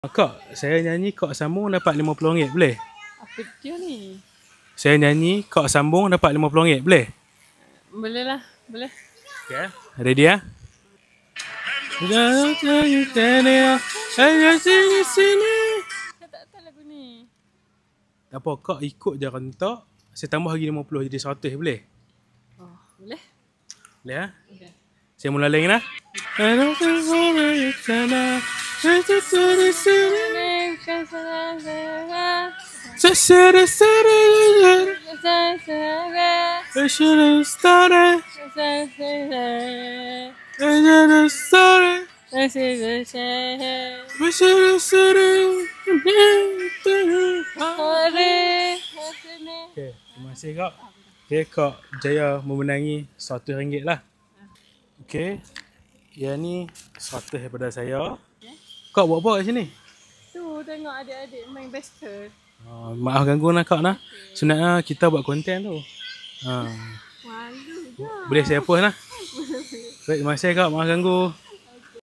Kak, saya nyanyi kak sambung dapat RM50, boleh? Apa dia ni? Saya nyanyi kak sambung dapat RM50, boleh? Boleh lah, boleh. Okay, ready ya? Saya tak tahu lagu ni. Tak apa, kak ikut je rentak. Saya tambah lagi 50 jadi 100, boleh? Oh, boleh? Boleh ya? Okay. Saya mula lagi lah. Okay, terima kasih kak. Okay, Kak Jaya memenangi RM100 lah. Okay, yang ni 100 daripada saya. Kak buat apa kat sini? Tu tengok adik-adik main basket. Maaf ganggu lah kak nah. Sunatnya kita buat konten tu. Malu je. Boleh saya post lah. Baik, terima kasih kak, maaf ganggu.